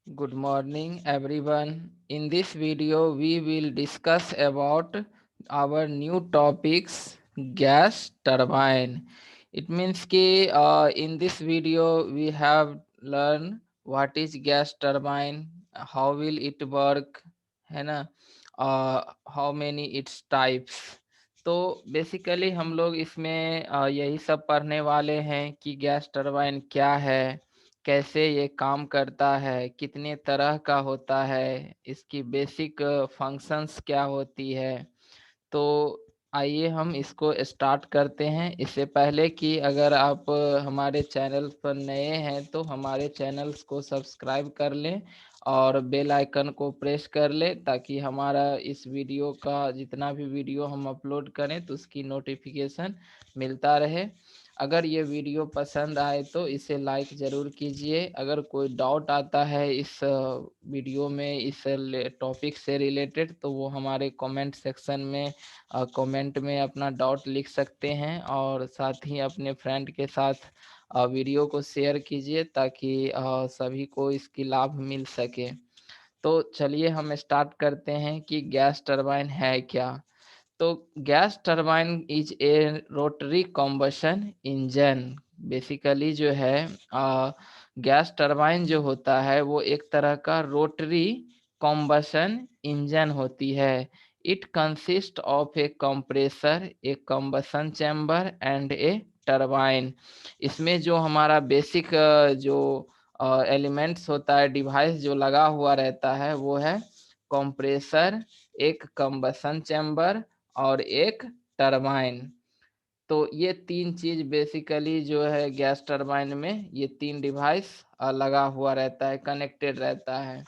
Good morning everyone. In this video we will discuss about our new topics gas turbine. It means कि in this video we have learned what is gas turbine, how will it work, है ना, how many its types. तो basically हम लोग इसमें यही सब पढ़ने वाले हैं कि गैस टरबाइन क्या है, कैसे ये काम करता है, कितने तरह का होता है, इसकी बेसिक फंक्शंस क्या होती है। तो आइए हम इसको स्टार्ट करते हैं। इससे पहले कि अगर आप हमारे चैनल पर नए हैं तो हमारे चैनल्स को सब्सक्राइब कर लें और बेल आइकन को प्रेस कर लें ताकि हमारा इस वीडियो का जितना भी वीडियो हम अपलोड करें तो उसकी नोटिफिकेशन मिलता रहे। अगर ये वीडियो पसंद आए तो इसे लाइक ज़रूर कीजिए। अगर कोई डाउट आता है इस वीडियो में, इस टॉपिक से रिलेटेड, तो वो हमारे कमेंट सेक्शन में कमेंट में अपना डाउट लिख सकते हैं और साथ ही अपने फ्रेंड के साथ वीडियो को शेयर कीजिए ताकि सभी को इसकी लाभ मिल सके। तो चलिए हम स्टार्ट करते हैं कि गैस टरबाइन है क्या। तो gas turbine is a rotary combustion engine. Basically जो है गैस टरबाइन जो होता है वो एक तरह का रोटरी कॉम्बशन इंजन होती है। It consist of a compressor, a combustion chamber and a turbine. इसमें जो हमारा बेसिक जो एलिमेंट्स होता है, डिवाइस जो लगा हुआ रहता है वो है कंप्रेसर, एक कंबसन चैम्बर और एक टरबाइन। तो ये तीन चीज बेसिकली जो है गैस टरबाइन में, ये तीन डिवाइस लगा हुआ रहता है, कनेक्टेड रहता है।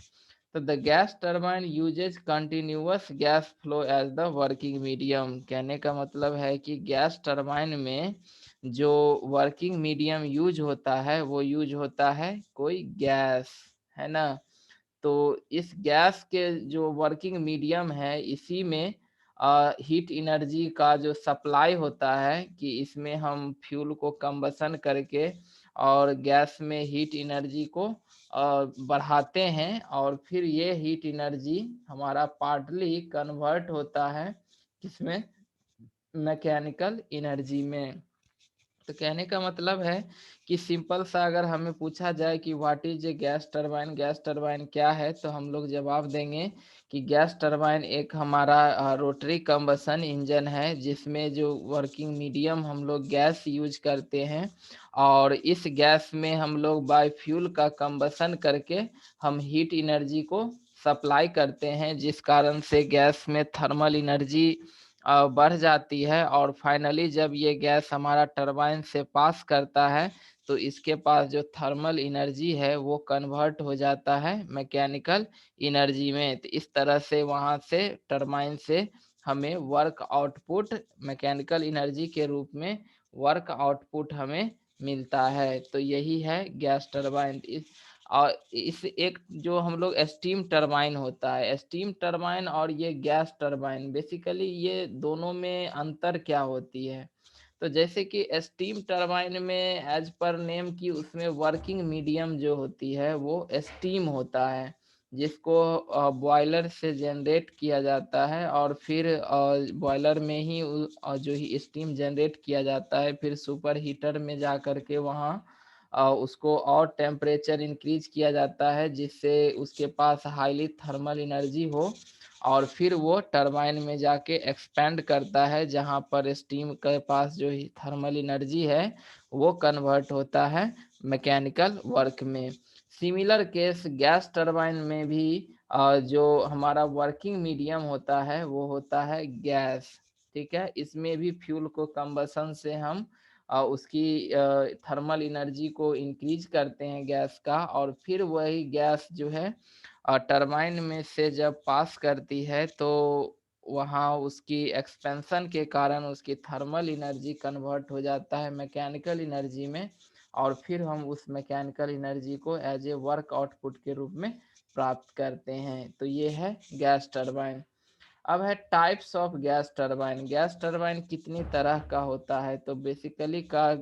तो the gas turbine uses continuous gas flow as the working medium. कहने का मतलब है कि गैस टरबाइन में जो वर्किंग मीडियम यूज होता है वो यूज होता है कोई गैस, है ना। तो इस गैस के जो वर्किंग मीडियम है इसी में हीट एनर्जी का जो सप्लाई होता है कि इसमें हम फ्यूल को कंबसन करके और गैस में हीट एनर्जी को बढ़ाते हैं और फिर ये हीट एनर्जी हमारा पार्टली कन्वर्ट होता है किसमें, मैकेनिकल एनर्जी में। तो कहने का मतलब है कि सिंपल सा अगर हमें पूछा जाए कि what is a gas turbine, gas turbine क्या है, तो हम लोग जवाब देंगे कि गैस टरबाइन एक हमारा रोटरी कंबसन इंजन है जिसमें जो वर्किंग मीडियम हम लोग गैस यूज करते हैं और इस गैस में हम लोग बायोफ्यूल का कंबसन करके हम हीट एनर्जी को सप्लाई करते हैं, जिस कारण से गैस में थर्मल एनर्जी बढ़ जाती है और फाइनली जब ये गैस हमारा टरबाइन से पास करता है तो इसके पास जो थर्मल एनर्जी है वो कन्वर्ट हो जाता है मैकेनिकल एनर्जी में। तो इस तरह से वहाँ से टरबाइन से हमें वर्क आउटपुट मैकेनिकल एनर्जी के रूप में वर्क आउटपुट हमें मिलता है। तो यही है गैस टरबाइन। और इस एक जो हम लोग स्टीम टरबाइन होता है, स्टीम टरबाइन और ये गैस टरबाइन, बेसिकली ये दोनों में अंतर क्या होती है। तो जैसे कि स्टीम टरबाइन में एज पर नेम की उसमें वर्किंग मीडियम जो होती है वो स्टीम होता है जिसको बॉयलर से जनरेट किया जाता है और फिर बॉयलर में ही जो ही स्टीम जनरेट किया जाता है फिर सुपर हीटर में जा कर के वहाँ उसको और टेम्परेचर इंक्रीज किया जाता है जिससे उसके पास हाईली थर्मल एनर्जी हो और फिर वो टरबाइन में जाके एक्सपेंड करता है जहाँ पर स्टीम के पास जो ही थर्मल एनर्जी है वो कन्वर्ट होता है मैकेनिकल वर्क में। सिमिलर केस गैस टरबाइन में भी जो हमारा वर्किंग मीडियम होता है वो होता है गैस। ठीक है, इसमें भी फ्यूल को कंबसन से हम उसकी थर्मल एनर्जी को इंक्रीज करते हैं गैस का और फिर वही गैस जो है टरबाइन में से जब पास करती है तो वहाँ उसकी एक्सपेंशन के कारण उसकी थर्मल एनर्जी कन्वर्ट हो जाता है मैकेनिकल एनर्जी में और फिर हम उस मैकेनिकल एनर्जी को एज ए वर्क आउटपुट के रूप में प्राप्त करते हैं। तो ये है गैस टरबाइन। अब है types of gas turbine. Gas turbine कितनी तरह का होता है, तो बेसिकली का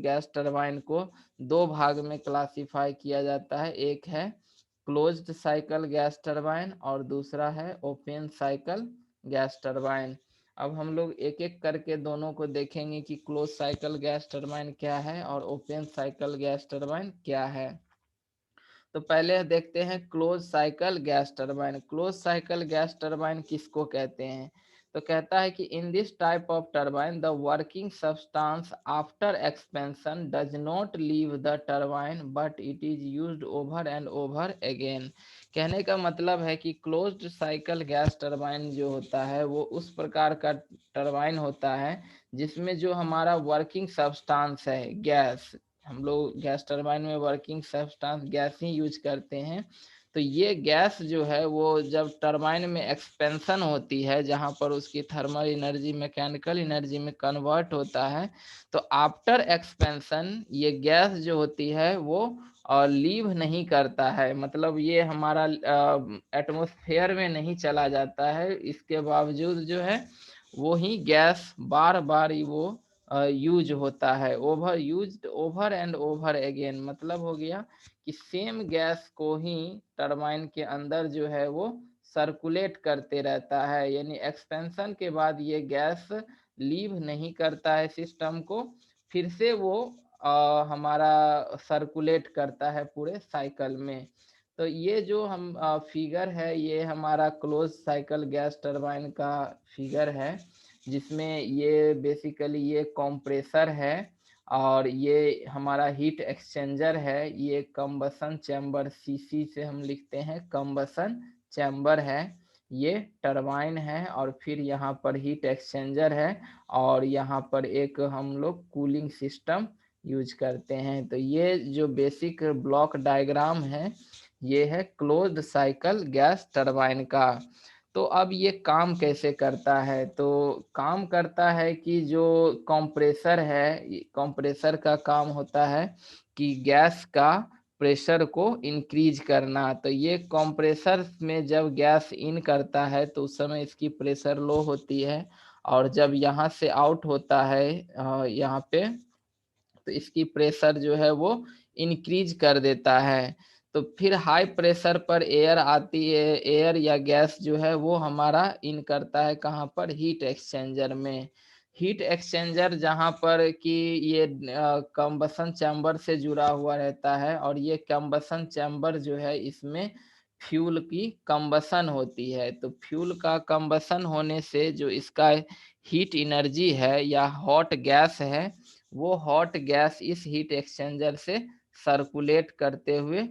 गैस टरबाइन को दो भाग में क्लासिफाई किया जाता है। एक है क्लोज्ड साइकिल गैस टरबाइन और दूसरा है ओपन साइकिल गैस टरबाइन। अब हम लोग एक एक करके दोनों को देखेंगे कि क्लोज साइकिल गैस टरबाइन क्या है और ओपन साइकिल गैस टरबाइन क्या है। तो पहले देखते हैं close cycle gas turbine. Close cycle gas turbine किसको कहते हैं? तो कहता है कि in this type of turbine the working substance after expansion does not leave the turbine but it is used over and over again. कहने का मतलब है कि क्लोज्ड साइकिल गैस टरबाइन जो होता है वो उस प्रकार का टरबाइन होता है जिसमें जो हमारा वर्किंग सब्सटेंस है गैस, हम लोग गैस टरबाइन में वर्किंग सब्सटेंस गैस ही यूज करते हैं। तो ये गैस जो है वो जब टरबाइन में एक्सपेंशन होती है, जहां पर उसकी थर्मल एनर्जी मैकेनिकल एनर्जी में कन्वर्ट होता है, तो आफ्टर एक्सपेंशन ये गैस जो होती है वो लीव नहीं करता है, मतलब ये हमारा एटमॉस्फेयर में नहीं चला जाता है। इसके बावजूद जो है वो ही गैस बार बार वो यूज होता है, over used over and over again. मतलब हो गया कि सेम गैस को ही टरबाइन के अंदर जो है वो सर्कुलेट करते रहता है, यानी एक्सपेंशन के बाद ये गैस लीव नहीं करता है सिस्टम को, फिर से वो हमारा सर्कुलेट करता है पूरे साइकिल में। तो ये जो हम फिगर है ये हमारा क्लोज साइकिल गैस टरबाइन का फिगर है, जिसमें ये बेसिकली ये कंप्रेसर है और ये हमारा हीट एक्सचेंजर है। ये कंबसन चैम्बर, सीसी से हम लिखते हैं कंबसन चैम्बर है। ये टरबाइन है और फिर यहाँ पर हीट एक्सचेंजर है और यहाँ पर एक हम लोग कूलिंग सिस्टम यूज करते हैं। तो ये जो बेसिक ब्लॉक डायग्राम है ये है क्लोज्ड साइकिल गैस टरबाइन का। तो अब ये काम कैसे करता है? तो काम करता है कि जो कंप्रेसर है, कंप्रेसर का काम होता है कि गैस का प्रेशर को इंक्रीज करना। तो ये कंप्रेसर में जब गैस इन करता है तो उस समय इसकी प्रेशर लो होती है, और जब यहाँ से आउट होता है यहाँ पे, तो इसकी प्रेशर जो है वो इंक्रीज कर देता है। तो फिर हाई प्रेशर पर एयर आती है, एयर या गैस जो है वो हमारा इन करता है कहाँ पर? हीट एक्सचेंजर में। हीट एक्सचेंजर जहाँ पर कि ये कंबसन चैम्बर से जुड़ा हुआ रहता है, और ये कंबसन चैम्बर जो है इसमें फ्यूल की कंबसन होती है। तो फ्यूल का कंबसन होने से जो इसका हीट एनर्जी है या हॉट गैस है, वो हॉट गैस इस हीट एक्सचेंजर से सर्कुलेट करते हुए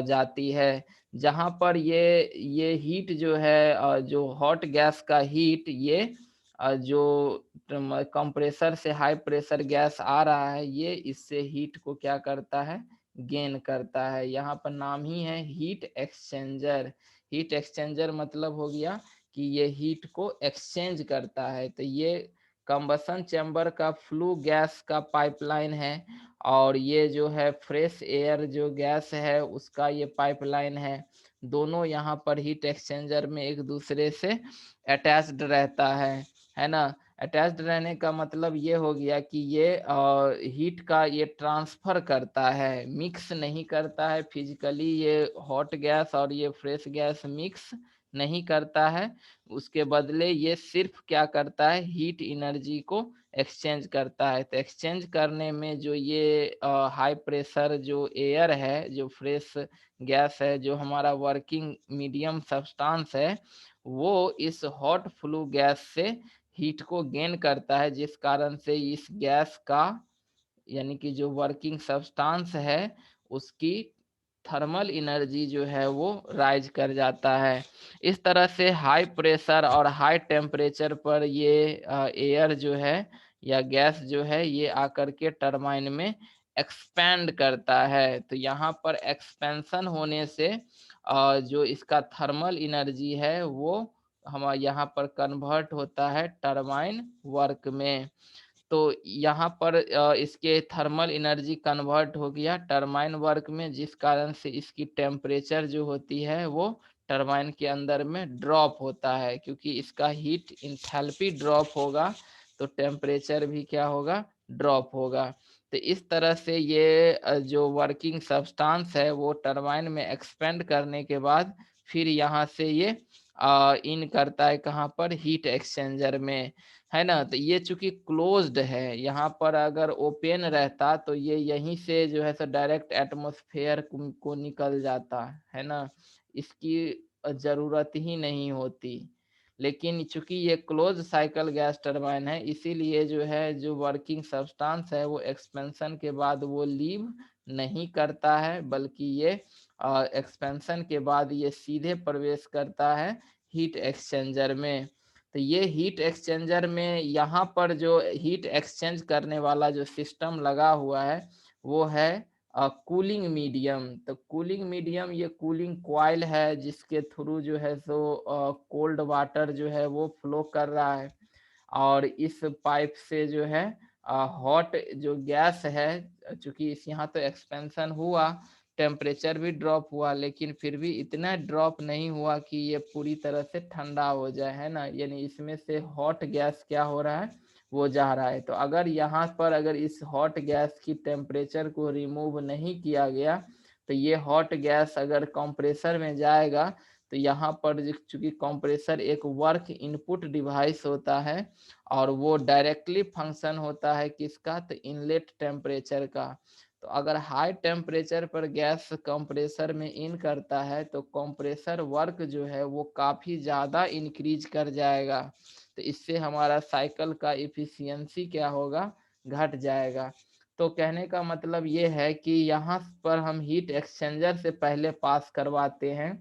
जाती है। जहां पर ये हीट जो है, जो हॉट गैस का हीट, ये जो कंप्रेसर से हाई प्रेशर गैस आ रहा है, ये इससे हीट को क्या करता है? गेन करता है। यहाँ पर नाम ही है हीट एक्सचेंजर। हीट एक्सचेंजर मतलब हो गया कि ये हीट को एक्सचेंज करता है। तो ये कंबसन चैम्बर का फ्लू गैस का पाइपलाइन है, और ये जो है फ्रेश एयर जो गैस है उसका ये पाइपलाइन है। दोनों यहाँ पर हीट एक्सचेंजर में एक दूसरे से अटैच्ड रहता है ना। अटैच्ड रहने का मतलब ये हो गया कि ये हीट का ये ट्रांसफर करता है, मिक्स नहीं करता है फिजिकली। ये हॉट गैस और ये फ्रेश गैस मिक्स नहीं करता है, उसके बदले ये सिर्फ क्या करता है? हीट एनर्जी को एक्सचेंज करता है। तो एक्सचेंज करने में जो ये हाई प्रेशर जो एयर है, जो फ्रेश गैस है, जो हमारा वर्किंग मीडियम सब्सटेंस है, वो इस हॉट फ्लू गैस से हीट को गेन करता है, जिस कारण से इस गैस का, यानी कि जो वर्किंग सब्सटेंस है, उसकी थर्मल एनर्जी जो है वो राइज कर जाता है। इस तरह से हाई प्रेशर और हाई टेम्परेचर पर ये एयर जो है या गैस जो है ये आकर के टरबाइन में एक्सपैंड करता है। तो यहाँ पर एक्सपेंशन होने से जो इसका थर्मल एनर्जी है वो हम यहाँ पर कन्वर्ट होता है टरबाइन वर्क में। तो यहाँ पर इसके थर्मल एनर्जी कन्वर्ट हो गया टरबाइन वर्क में, जिस कारण से इसकी टेम्परेचर जो होती है वो टरबाइन के अंदर में ड्रॉप होता है, क्योंकि इसका हीट इंथैल्पी ड्रॉप होगा तो टेम्परेचर भी क्या होगा? ड्रॉप होगा। तो इस तरह से ये जो वर्किंग सब्सटेंस है वो टरबाइन में एक्सपेंड करने के बाद फिर यहाँ से ये इन करता है कहाँ पर, हीट एक्सचेंजर में, है ना। तो ये चूंकि क्लोज्ड है, यहाँ पर अगर ओपन रहता तो ये यहीं से जो है सो डायरेक्ट एटमॉस्फेयर को निकल जाता, है ना, इसकी जरूरत ही नहीं होती। लेकिन चूंकि ये क्लोज साइकिल गैस टरबाइन है, इसीलिए जो है जो वर्किंग सब्सटेंस है वो एक्सपेंशन के बाद वो लीव नहीं करता है, बल्कि ये एक्सपेंशन के बाद ये सीधे प्रवेश करता है हीट एक्सचेंजर में। तो ये हीट एक्सचेंजर में यहाँ पर जो हीट एक्सचेंज करने वाला जो सिस्टम लगा हुआ है वो है कूलिंग मीडियम। तो कूलिंग मीडियम ये कूलिंग कॉइल है जिसके थ्रू जो है सो कोल्ड वाटर जो है वो फ्लो कर रहा है, और इस पाइप से जो है हॉट जो गैस है, चूंकि इस यहाँ तो एक्सपेंशन हुआ, टेम्परेचर भी ड्रॉप हुआ, लेकिन फिर भी इतना ड्रॉप नहीं हुआ कि ये पूरी तरह से ठंडा हो जाए, है ना। यानी इसमें से हॉट गैस क्या हो रहा है, वो जा रहा है। तो अगर यहाँ पर अगर इस हॉट गैस की टेम्परेचर को रिमूव नहीं किया गया, तो ये हॉट गैस अगर कंप्रेसर में जाएगा, तो यहाँ पर चूंकि कंप्रेसर एक वर्क इनपुट डिवाइस होता है और वो डायरेक्टली फंक्शन होता है किसका, तो इनलेट टेम्परेचर का। तो अगर हाई टेम्परेचर पर गैस कंप्रेसर में इन करता है तो कंप्रेसर वर्क जो है वो काफ़ी ज़्यादा इंक्रीज कर जाएगा। तो इससे हमारा साइकिल का इफिशियंसी क्या होगा, घट जाएगा। तो कहने का मतलब ये है कि यहाँ पर हम हीट एक्सचेंजर से पहले पास करवाते हैं,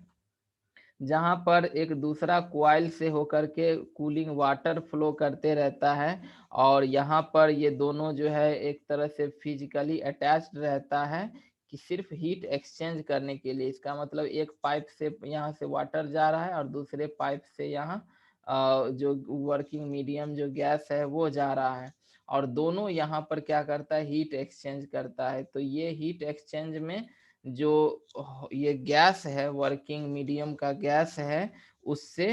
जहाँ पर एक दूसरा कॉइल से होकर के कूलिंग वाटर फ्लो करते रहता है, और यहाँ पर ये दोनों जो है एक तरह से फिजिकली अटैच्ड रहता है कि सिर्फ हीट एक्सचेंज करने के लिए। इसका मतलब एक पाइप से यहाँ से वाटर जा रहा है और दूसरे पाइप से यहाँ जो वर्किंग मीडियम जो गैस है वो जा रहा है, और दोनों यहाँ पर क्या करता है, हीट एक्सचेंज करता है। तो ये हीट एक्सचेंज में जो ये गैस है, वर्किंग मीडियम का गैस है, उससे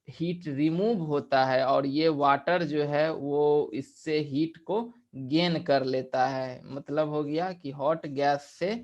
हीट रिमूव होता है, और ये वाटर जो है वो इससे हीट को गेन कर लेता है। मतलब हो गया कि हॉट गैस से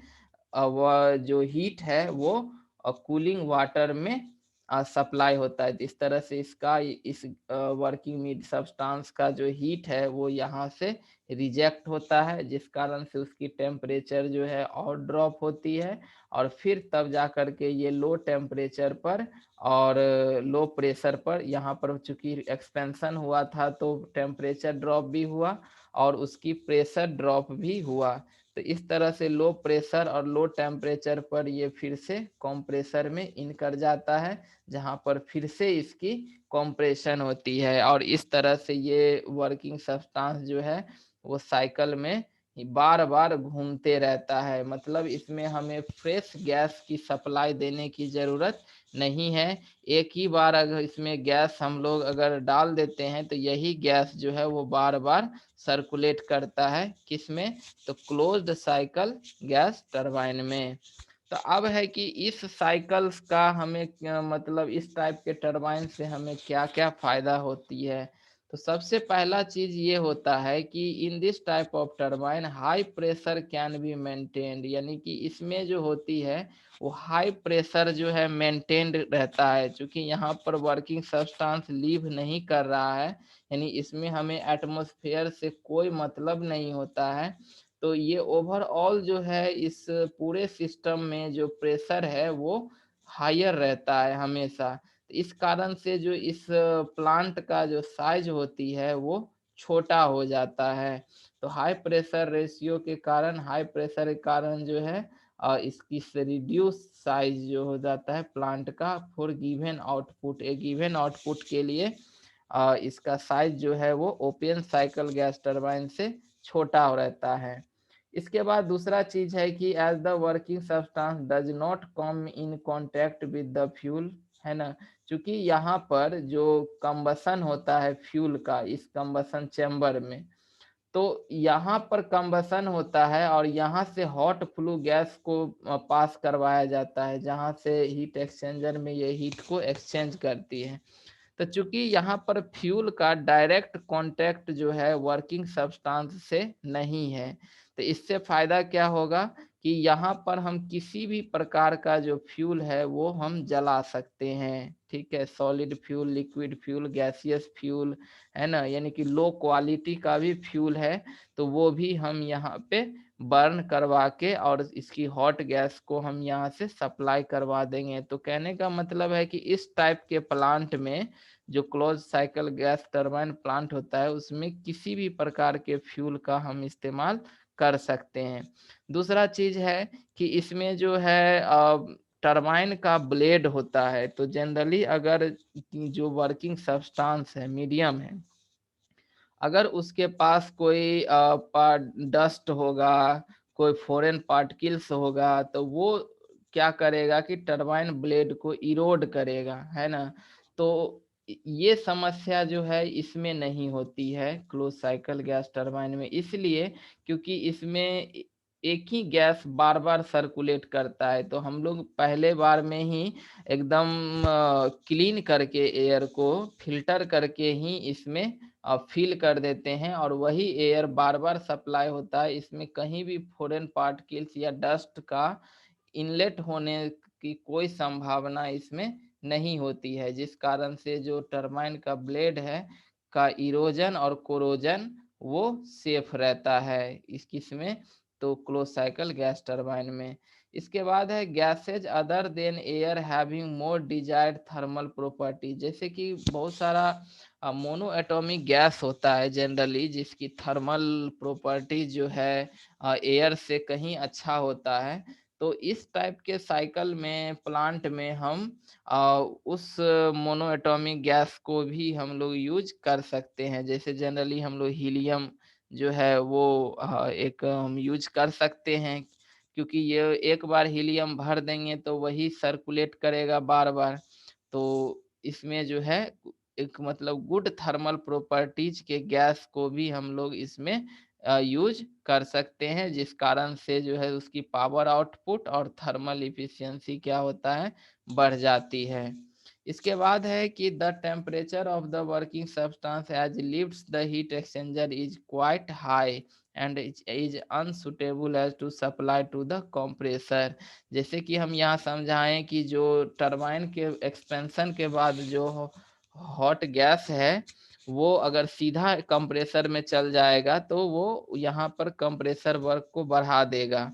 वह जो हीट है वो कूलिंग वाटर में सप्लाई होता है। इस तरह से इसका इस वर्किंग मीड सब्सटेंस का जो हीट है वो यहाँ से रिजेक्ट होता है, जिस कारण से उसकी टेम्परेचर जो है और ड्रॉप होती है, और फिर तब जा कर के ये लो टेम्परेचर पर और लो प्रेशर पर, यहाँ पर चूंकि एक्सपेंशन हुआ था तो टेम्परेचर ड्रॉप भी हुआ और उसकी प्रेशर ड्रॉप भी हुआ। तो इस तरह से लो प्रेशर और लो टेम्परेचर पर ये फिर से कंप्रेसर में इन कर जाता है, जहां पर फिर से इसकी कंप्रेशन होती है, और इस तरह से ये वर्किंग सब्सटेंस जो है वो साइकिल में बार बार घूमते रहता है। मतलब इसमें हमें फ्रेश गैस की सप्लाई देने की जरूरत नहीं है। एक ही बार अगर इसमें गैस हम लोग अगर डाल देते हैं तो यही गैस जो है वो बार बार सर्कुलेट करता है, किसमें, तो क्लोज्ड साइकिल गैस टरबाइन में। तो अब है कि इस साइकिल्स का हमें मतलब इस टाइप के टरबाइन से हमें क्या क्या फायदा होती है। तो सबसे पहला चीज ये होता है कि in this type of turbine high pressure can be maintained, यानी कि इसमें जो होती है वो हाई प्रेशर जो है मेंटेन्ड रहता है, क्योंकि यहाँ पर वर्किंग सब्सटेंस लीव नहीं कर रहा है, यानी इसमें हमें एटमॉस्फेयर से कोई मतलब नहीं होता है। तो ये ओवरऑल जो है इस पूरे सिस्टम में जो प्रेशर है वो हायर रहता है हमेशा। तो इस कारण से जो इस प्लांट का जो साइज होती है वो छोटा हो जाता है। तो हाई प्रेशर रेशियो के कारण, हाई प्रेशर के कारण जो है इसकी रिड्यूस साइज जो हो जाता है प्लांट का फॉर गिवन आउटपुट। एक गिवन आउटपुट के लिए इसका साइज जो है वो ओपन साइकिल गैस टरबाइन से छोटा रहता है। इसके बाद दूसरा चीज है कि as the working substance does not come in contact with the fuel, है ना। क्योंकि यहाँ पर जो कंबसन होता है फ्यूल का इस कंबसन चैम्बर में, तो यहाँ पर कंबसन होता है और यहाँ से हॉट फ्लू गैस को पास करवाया जाता है, जहाँ से हीट एक्सचेंजर में ये हीट को एक्सचेंज करती है। तो चूंकि यहाँ पर फ्यूल का डायरेक्ट कांटेक्ट जो है वर्किंग सब्सटेंस से नहीं है, तो इससे फायदा क्या होगा कि यहाँ पर हम किसी भी प्रकार का जो फ्यूल है वो हम जला सकते हैं। ठीक है, solid fuel, liquid fuel, gaseous fuel, है ना, यानी कि लो क्वालिटी का भी फ्यूल है तो वो भी हम यहाँ पे बर्न करवा के और इसकी हॉट गैस को हम यहाँ से सप्लाई करवा देंगे। तो कहने का मतलब है कि इस टाइप के प्लांट में, जो close cycle gas turbine plant होता है, उसमें किसी भी प्रकार के फ्यूल का हम इस्तेमाल कर सकते हैं। दूसरा चीज है कि इसमें जो है टरबाइन का ब्लेड होता है, तो जनरली अगर जो वर्किंग सब्सटेंस है मीडियम है, अगर उसके पास कोई डस्ट होगा, कोई फॉरेन पार्टिकल्स होगा, तो वो क्या करेगा कि टरबाइन ब्लेड को इरोड करेगा, है ना। तो ये समस्या जो है इसमें नहीं होती है क्लोज साइकिल गैस टरबाइन में, इसलिए क्योंकि इसमें एक ही गैस बार बार सर्कुलेट करता है। तो हम लोग पहले बार में ही एकदम क्लीन करके, एयर को फिल्टर करके ही इसमें फिल कर देते हैं और वही एयर बार बार सप्लाई होता है। इसमें कहीं भी फॉरेन पार्टिकल्स या डस्ट का इनलेट होने की कोई संभावना इसमें नहीं होती है, जिस कारण से जो टरबाइन का ब्लेड है का इरोजन और कोरोजन वो सेफ रहता है इस किस्में, तो क्लोज साइकिल गैस टरबाइन में। इसके बाद है gases other than air having more desired thermal property, जैसे कि बहुत सारा मोनो एटॉमिक गैस होता है जनरली, जिसकी थर्मल प्रॉपर्टी जो है एयर से कहीं अच्छा होता है। तो इस टाइप के साइकिल में, प्लांट में हम उस मोनो एटॉमिक गैस को भी हम लोग यूज कर सकते हैं। जैसे जनरली हम लोग हीलियम जो है वो एक हम यूज कर सकते हैं, क्योंकि ये एक बार हीलियम भर देंगे तो वही सर्कुलेट करेगा बार बार। तो इसमें जो है एक मतलब गुड थर्मल प्रॉपर्टीज के गैस को भी हम लोग इसमें यूज कर सकते हैं, जिस कारण से जो है उसकी पावर आउटपुट और थर्मल इफिशियंसी क्या होता है, बढ़ जाती है। इसके बाद है कि the temperature of the working substance as lifts the heat exchanger is quite high and is unsuitable as to supply to the compressor. जैसे कि हम यहाँ समझाएं कि जो टरबाइन के एक्सपेंशन के बाद जो हॉट गैस है वो अगर सीधा कंप्रेसर में चल जाएगा तो वो यहाँ पर कंप्रेसर वर्क को बढ़ा देगा,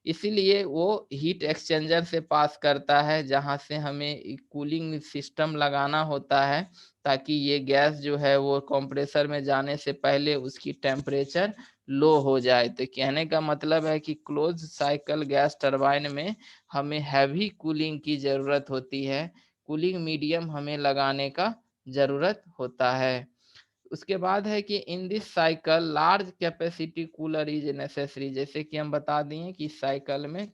इसीलिए वो हीट एक्सचेंजर से पास करता है, जहाँ से हमें कूलिंग सिस्टम लगाना होता है ताकि ये गैस जो है वो कंप्रेसर में जाने से पहले उसकी टेम्परेचर लो हो जाए। तो कहने का मतलब है कि क्लोज साइकिल गैस टरबाइन में हमें हैवी कूलिंग की जरूरत होती है, कूलिंग मीडियम हमें लगाने का जरूरत होता है। उसके बाद है कि in this cycle large capacity cooler is necessary, जैसे कि हम बता दिए कि साइकिल में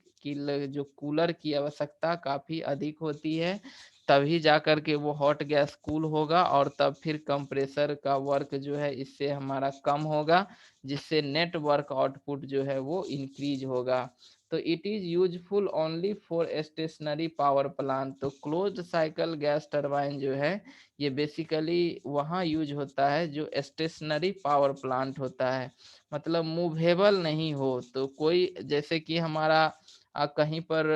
जो कूलर की आवश्यकता काफी अधिक होती है, तभी जाकर के वो हॉट गैस कूल होगा और तब फिर कंप्रेसर का वर्क जो है इससे हमारा कम होगा, जिससे नेट वर्क आउटपुट जो है वो इंक्रीज होगा। तो it is useful only for stationary power plant. तो क्लोज्ड साइकिल गैस टरबाइन जो है ये बेसिकली वहाँ यूज होता है जो स्टेशनरी पावर प्लांट होता है, मतलब मूवेबल नहीं हो। तो कोई जैसे कि हमारा कहीं पर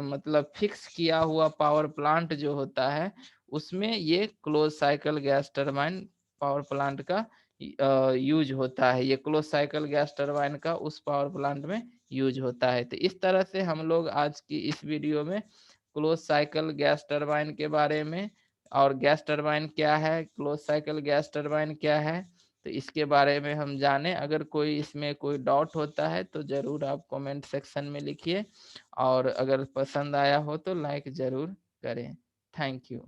मतलब फिक्स किया हुआ पावर प्लांट जो होता है उसमें ये close cycle gas turbine power plant का यूज होता है, ये क्लोज साइकिल गैस टरबाइन का उस पावर प्लांट में यूज होता है। तो इस तरह से हम लोग आज की इस वीडियो में क्लोज साइकिल गैस टरबाइन के बारे में, और गैस टरबाइन क्या है, क्लोज साइकिल गैस टरबाइन क्या है, तो इसके बारे में हम जाने। अगर कोई इसमें कोई डाउट होता है तो जरूर आप कमेंट सेक्शन में लिखिए, और अगर पसंद आया हो तो लाइक जरूर करें। Thank you.